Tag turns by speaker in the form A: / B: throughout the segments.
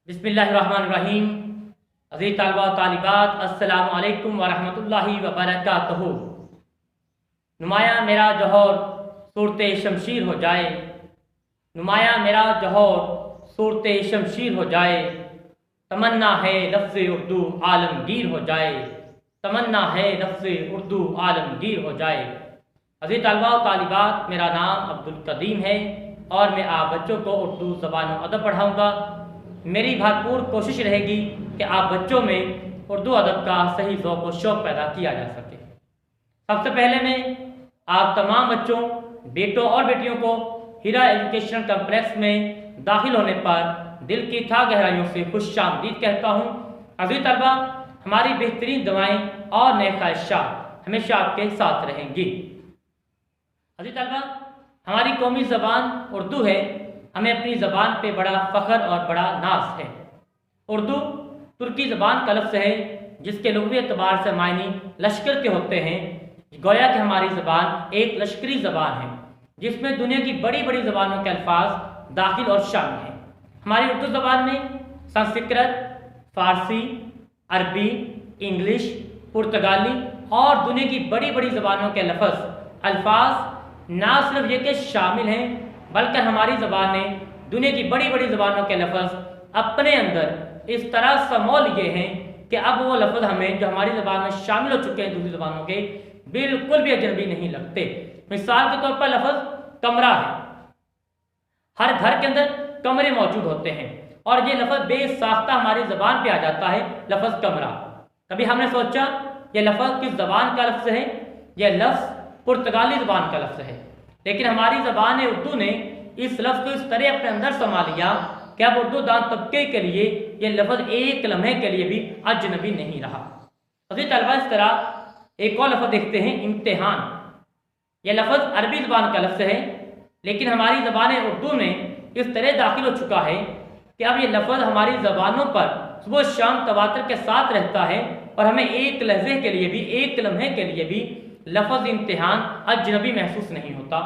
A: बिस्मिल्लाहिर्रहमानिर्रहीम। अज़ीज़ तलबा तालिबात, अस्सलामु अलैकुम वरहमतुल्लाहि वबरकातुहू। नुमाया मेरा जौहर सूरते शमशीर हो जाए, नुमाया मेरा जौहर सूरते शमशीर हो जाए। तमन्ना है लफ्ज़ उर्दू आलमगीर हो जाए, तमन्ना है लफ्ज़ उर्दू आलमगीर हो जाए। अज़ीज़ तलबा व तालिबात, मेरा नाम अब्दुल कदीम है और मैं आप बच्चों को उर्दू ज़बान व अदब पढ़ाऊँगा। मेरी भरपूर कोशिश रहेगी कि आप बच्चों में उर्दू अदब का सही ज़ौक़ व शौक़ पैदा किया जा सके। सबसे पहले मैं आप तमाम बच्चों, बेटों और बेटियों को हिरा एजुकेशनल कम्प्लेक्स में दाखिल होने पर दिल की था गहराइयों से खुशामदीद कहता हूँ। अज़ीज़ तलबा, हमारी बेहतरीन दुआएं और नेक ख्वाहिशात हमेशा आपके साथ रहेंगी। अज़ीज़ तलबा, हमारी कौमी ज़बान उर्दू है। हमें अपनी ज़बान पे बड़ा फ़ख्र और बड़ा नाज है। उर्दू तुर्की ज़बान का लफ्ज़ है जिसके लुग़वी एतबार से मायने लश्कर के होते हैं। गोया कि हमारी ज़बान एक लश्करी ज़बान है जिसमें दुनिया की बड़ी बड़ी ज़बानों के अल्फाज दाखिल और शामिल हैं। हमारी उर्दू ज़बान में संस्कृत, फ़ारसी, अरबी, इंग्लिश, पुर्तगाली और दुनिया की बड़ी बड़ी ज़बानों के अल्फाज ना सिर्फ ये कि शामिल हैं, बल्कि हमारी ज़बान ने दुनिया की बड़ी बड़ी ज़बानों के लफ्ज़ अपने अंदर इस तरह समोल लिए हैं कि अब वो लफ्ज़ हमें जो हमारी ज़बान में शामिल हो चुके हैं दूसरी ज़बानों के, बिल्कुल भी अजनबी नहीं लगते। मिसाल के तौर पर लफ्ज़ कमरा है। हर घर के अंदर कमरे मौजूद होते हैं और ये लफ्ज़ बेसाख्ता हमारी ज़बान पे आ जाता है, लफ्ज़ कमरा। कभी हमने सोचा ये लफ्ज़ किस ज़बान का लफ्ज़ है? यह लफ्ज़ पुर्तगाली ज़बान का लफ्ज़ है, लेकिन हमारी ज़बान उर्दू ने इस लफ्ज़ को इस तरह अपने अंदर समा लिया कि अब उर्दू दान तबके के लिए यह लफ्ज़ एक लम्हे के लिए भी अजनबी नहीं रहा। अज़ीज़ तलबा, इस तरह एक और लफ्ज़ देखते हैं, इम्तिहान। यह लफ्ज़ अरबी ज़बान का लफ्ज़ है, लेकिन हमारी ज़बान उर्दू में इस तरह दाखिल हो चुका है कि अब यह लफ्ज़ हमारी ज़बानों पर सुबह शाम तवातर के साथ रहता है और हमें एक लहजे के लिए भी, एक लम्हे के लिए भी लफ्ज़ इम्तिहान अजनबी महसूस नहीं होता।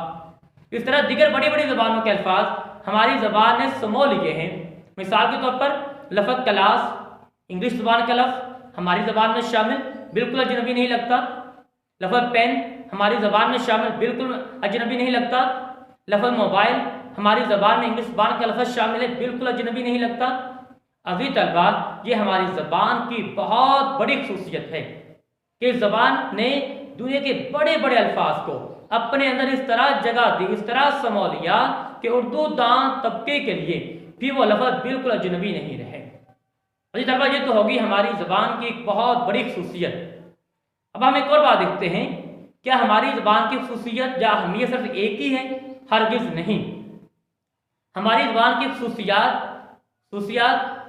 A: इस तरह दिगर बड़ी बड़ी ज़बानों के अल्फाज हमारी ज़बान ने समो लिए हैं। मिसाल के तौर पर लफ्ज़ क्लास, इंग्लिश ज़बान का लफ्ज़ हमारी ज़बान में शामिल, बिल्कुल अजनबी नहीं लगता। लफ्ज़ पेन हमारी ज़बान में शामिल, बिल्कुल अजनबी नहीं लगता। लफ्ज़ मोबाइल हमारी ज़बान में इंग्लिश ज़बान का लफ्ज़ शामिल है, बिल्कुल अजनबी नहीं लगता। अज़ीज़ तलबा, ये हमारी ज़बान की बहुत बड़ी ख़ुसूसियत है कि ज़बान ने दुनिया के बड़े बड़े अल्फाज को अपने अंदर इस तरह जगह दी, इस तरह समो लिया कि उर्दू दान तबके के लिए भी वो लफ्ज़ बिल्कुल अजनबी नहीं रहे। अज़ीज़ तलबा, ये तो होगी हमारी ज़बान की एक बहुत बड़ी ख़ुसूसियत। अब हम एक और बात देखते हैं, क्या हमारी ज़बान की ख़ुसूसियत या अहमियत सिर्फ एक ही है? हरगिज़ नहीं। हमारी ज़बान की ख़ुसूसियात,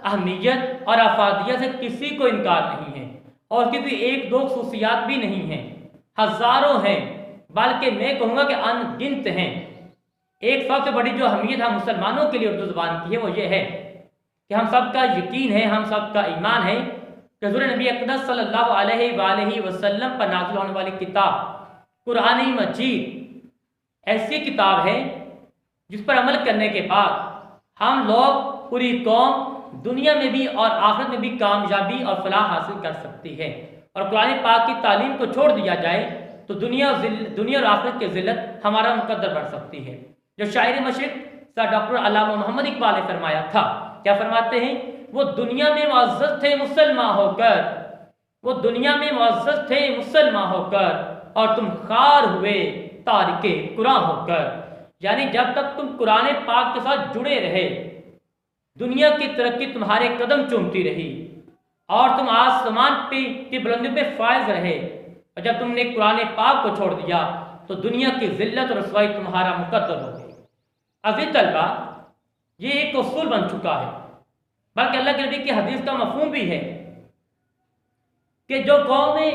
A: अहमियत और अफादियत से किसी को इनकार नहीं है और उसकी कोई एक दो ख़ुसूसियात भी नहीं हैं, हज़ारों हैं, बल्कि मैं कहूँगा कि अनगिनत हैं। एक सबसे बड़ी जो अहमियत हम मुसलमानों के लिए उर्दू ज़बान की है वो ये है कि हम सब का यकीन है, हम सब का ईमान है कि हुज़ूर नबी अक़दस सल्लल्लाहु अलैहि वसल्लम पर नाज़िल होने वाली किताब कुरान मजीद ऐसी किताब है जिस पर अमल करने के बाद हम लोग, पूरी कौम दुनिया में भी और आखिरत में भी कामयाबी और फलाह हासिल कर सकती है। और कुरान पाक की तालीम को छोड़ दिया जाए तो दुनिया और आखिरत की ज़िल्लत हमारा मुकद्दर बढ़ सकती है। जो शायर मशरिक़ सर डॉक्टर अल्लामा मोहम्मद इकबाल ने फरमाया था, क्या फरमाते हैं? वो दुनिया में मुअज़्ज़ज़ थे मुसलमान होकर, वो दुनिया में मुअज़्ज़ज़ थे मुसलमान होकर और तुम खार हुए तारिके कुरान होकर। यानी जब तक तुम कुरान पाक के साथ जुड़े रहे, दुनिया की तरक्की तुम्हारे कदम चूमती रही और तुम आसमान पे की बुलंदी पे फायज रहे। और जब तुमने कुरान पाक को छोड़ दिया तो दुनिया की जिल्लत और रसवाई तुम्हारा मुकद्दर हो गई। अज़ीज़ तलबा, ये एक उसूल बन चुका है, बल्कि अल्लाह के नबी की हदीस का मफ़हूम भी है कि जो कौमें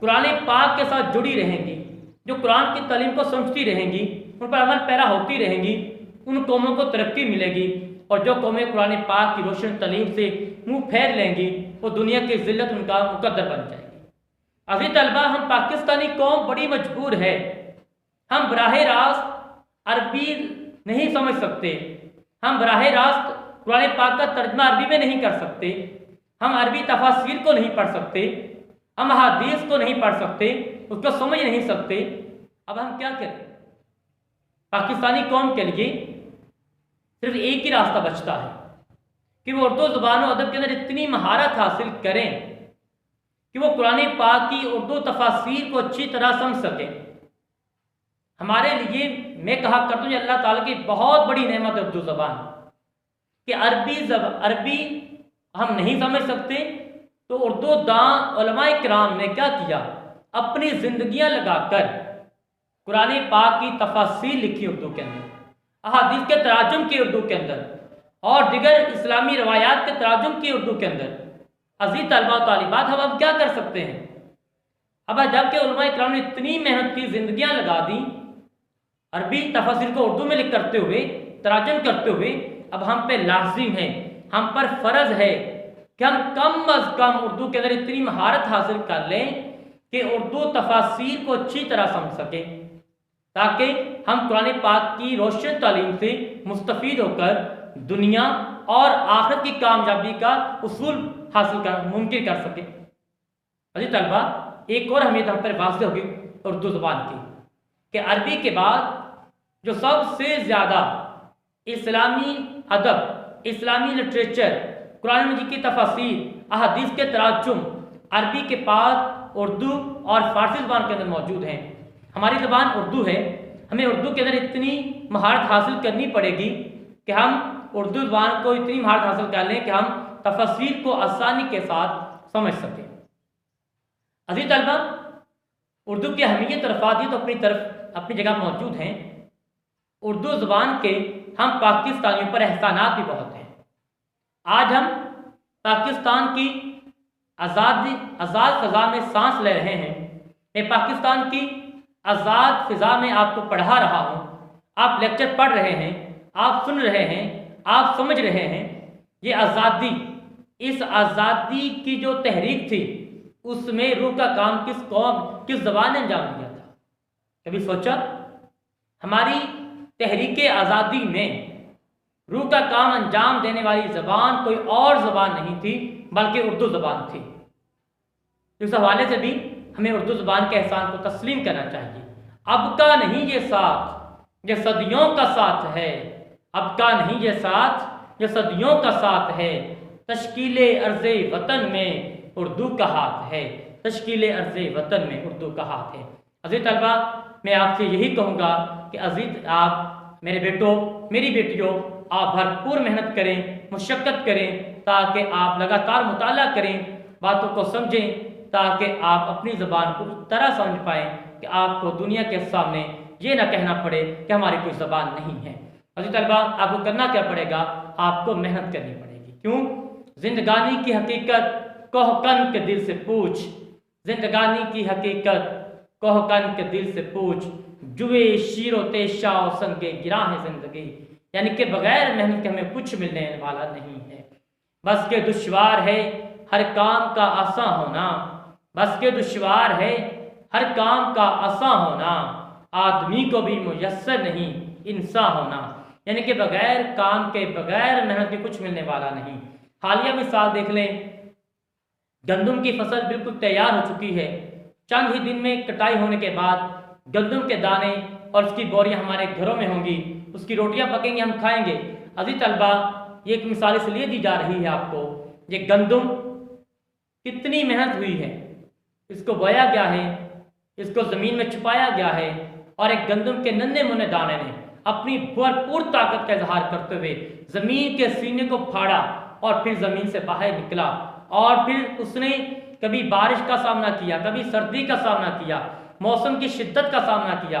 A: कुरान पाक के साथ जुड़ी रहेंगी, जो कुरान की तालीम को समझती रहेंगी, उन पर अमल पैरा होती रहेंगी, उन कौमों को तरक्की मिलेगी। और जो कौमें कुरान पाक की रोशन तालीम से मुंह फेर लेंगी, वो दुनिया की ज़िल्लत उनका मुकद्दर बन जाएगी। अज़ीज़ तलबा, हम पाकिस्तानी कौम बड़ी मजबूर है। हम बराह रास्त अरबी नहीं समझ सकते, हम बराह रास्त कुरान पाक का तर्जमा अरबी में नहीं कर सकते, हम अरबी तफासिर को नहीं पढ़ सकते, हम हदीस को नहीं पढ़ सकते, उसको समझ नहीं सकते। अब हम क्या करें? पाकिस्तानी कौम के लिए सिर्फ एक ही रास्ता बचता है कि वो उर्दू ज़ुबान और अदब के अंदर इतनी महारत हासिल करें कि वो कुरान पाक की उर्दू तफासिर को अच्छी तरह समझ सकें। हमारे लिए मैं कहा करता हूँ अल्लाह ताला की बहुत बड़ी नेमत है उर्दू ज़बान कि अरबी हम नहीं समझ सकते, तो उर्दू दां उलमाए किराम ने क्या किया, अपनी जिंदगियां लगाकर कुरान पाक की तफासीर लिखी उर्दू के अंदर, अहादीस के तराजुम की उर्दू के अंदर और दिगर इस्लामी रवायात के तराजुम की उर्दू के अंदर। अजीज तलबा तालिबात, हम अब क्या कर सकते हैं? अब जबकि उलमाए किराम ने इतनी मेहनत की, जिंदगियां लगा दी अरबी तफासिर को उर्दू में लिख करते हुए, तराजुम करते हुए, अब हम पे लाजिम है, हम पर फर्ज है कि हम कम अज कम उर्दू के अंदर इतनी महारत हासिल कर लें कि उर्दू तफासिर को अच्छी तरह समझ सकें, ताकि हम कुरान पाक की रोशन तालीम से मुस्तफ़ीद होकर दुनिया और आखिरत की कामयाबी का उसूल हासिल कर मुमकिन कर सकें। अजीज तलबा, एक और अहमियत हम पर वाज़ेह होगी उर्दू ज़ुबान की कि अरबी के बाद जो सबसे ज़्यादा इस्लामी अदब, इस्लामी लिटरेचर, कुरान मजीद की तफासीर, अहादीस के तराजुम अरबी के पास उर्दू और फारसी ज़बान के अंदर मौजूद हैं। हमारी ज़बान उर्दू है, हमें उर्दू के अंदर इतनी महारत हासिल करनी पड़ेगी कि हम उर्दू ज़बान को इतनी महारत हासिल कर लें कि हम तफासीर को आसानी के साथ समझ सकें। अजीज तलबा, उर्दू की अहमियत और अफादियत अपनी जगह मौजूद हैं। उर्दू ज़ुबान के हम पाकिस्तानियों पर एहसानात भी बहुत हैं। आज हम पाकिस्तान की आज़ाद फ़ज़ा में सांस ले रहे हैं। मैं पाकिस्तान की आज़ाद फ़िज़ा में आपको पढ़ा रहा हूँ, आप लेक्चर पढ़ रहे हैं, आप सुन रहे हैं, आप समझ रहे हैं। ये आज़ादी, इस आज़ादी की जो तहरीक थी, उसमें रूह का काम किस कौम, किस ज़बान ने अंजाम दिया था? कभी सोचा? हमारी तहरीक आज़ादी में रूह का काम अंजाम देने वाली ज़बान कोई और ज़बान नहीं थी, बल्कि उर्दू ज़बान थी। इस हवाले से भी हमें उर्दू ज़बान के एहसान को तस्लीम करना चाहिए। अब का नहीं ये साथ, ये सदियों का साथ है। अब का नहीं ये साथ, ये सदियों का साथ है। तश्कीले अर्ज़े वतन में उर्दू का हाथ है। तश्कीले अर्ज़े वतन में उर्दू का हाथ है। अज़ीज़ तलबा, मैं आपसे यही कहूँगा कि अज़ीज़, आप मेरे बेटों, मेरी बेटियों, आप भरपूर मेहनत करें, मुशक्क़त करें, ताकि आप लगातार मुताला करें, बातों को समझें, ताकि आप अपनी ज़बान को उस तरह समझ पाएँ कि आपको दुनिया के सामने ये ना कहना पड़े कि हमारी कोई ज़बान नहीं है। अज़ीज़ तलबा, आपको करना क्या पड़ेगा? आपको मेहनत करनी पड़ेगी। क्यों? जिंदगानी की हकीकत कोहकन के दिल से पूछ, जिंदगानी की हकीकत कोहकन के दिल से पूछ, जुए शीरो तेशा और संगे गिरा है जिंदगी। यानी कि बगैर मेहनत के हमें कुछ मिलने वाला नहीं है। बस के दुश्वार है हर काम का आसान होना, बस के दुश्वार है हर काम का आसान होना, आदमी को भी मुयस्सर नहीं इंसान होना। यानी कि बगैर काम के, बगैर मेहनत के कुछ मिलने वाला नहीं। हालिया मिसाल देख लें, गंदम की फसल बिल्कुल तैयार हो चुकी है। चंद ही दिन में कटाई होने के बाद गंदम के दाने और उसकी बोरियां हमारे घरों में होंगी, उसकी रोटियां पकेंगी, हम खाएंगे। अज़ीज़ तलबा, ये एक मिसाल इसलिए दी जा रही है आपको, ये गंदम कितनी मेहनत हुई है, इसको बोया गया है, इसको ज़मीन में छुपाया गया है, और एक गंदम के नन्हे मुन्ने दाने ने अपनी भरपूर ताकत का इजहार करते हुए ज़मीन के सीने को फाड़ा और फिर ज़मीन से बाहर निकला, और फिर उसने कभी बारिश का सामना किया, कभी सर्दी का सामना किया, मौसम की शिद्दत का सामना किया,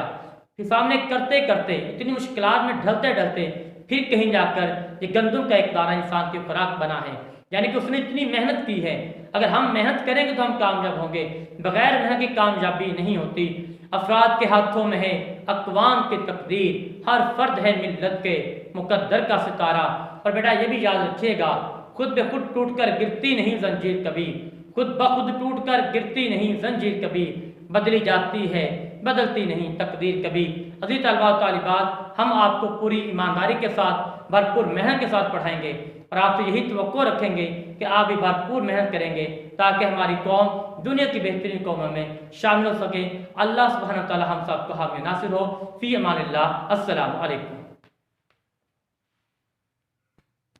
A: फिर सामने करते करते इतनी मुश्किलात में ढलते ढलते फिर कहीं जाकर ये गंदम का एक दाना इंसान की खुराक बना है। यानी कि उसने इतनी मेहनत की है। अगर हम मेहनत करेंगे तो हम कामयाब होंगे, बगैर मेहनत की कामयाबी नहीं होती। अफराद के हाथों में है अक़वाम की तकदीर, हर फर्द है मिल्लत के मुकद्दर का सितारा। और बेटा ये भी याद रखिएगा, खुद ब खुद टूट कर गिरती नहीं जंजीर कभी, खुद ब खुद टूट कर गिरती नहीं जंजीर कभी, बदली जाती है बदलती नहीं तकदीर कभी। अज़ीज़ तलबा तालिबात, हम आपको पूरी ईमानदारी के साथ भरपूर मेहनत के साथ पढ़ाएंगे और आपसे यही तवक्को रखेंगे कि आप भी भरपूर मेहनत करेंगे ताकि हमारी कौम दुनिया की बेहतरीन कौमों में शामिल हो सके। अल्लाह सुब्हानहू व तआला हम सबको हामी नासिर हो। फ़ी अमानिल्लाह। अस्सलामु अलैकुम।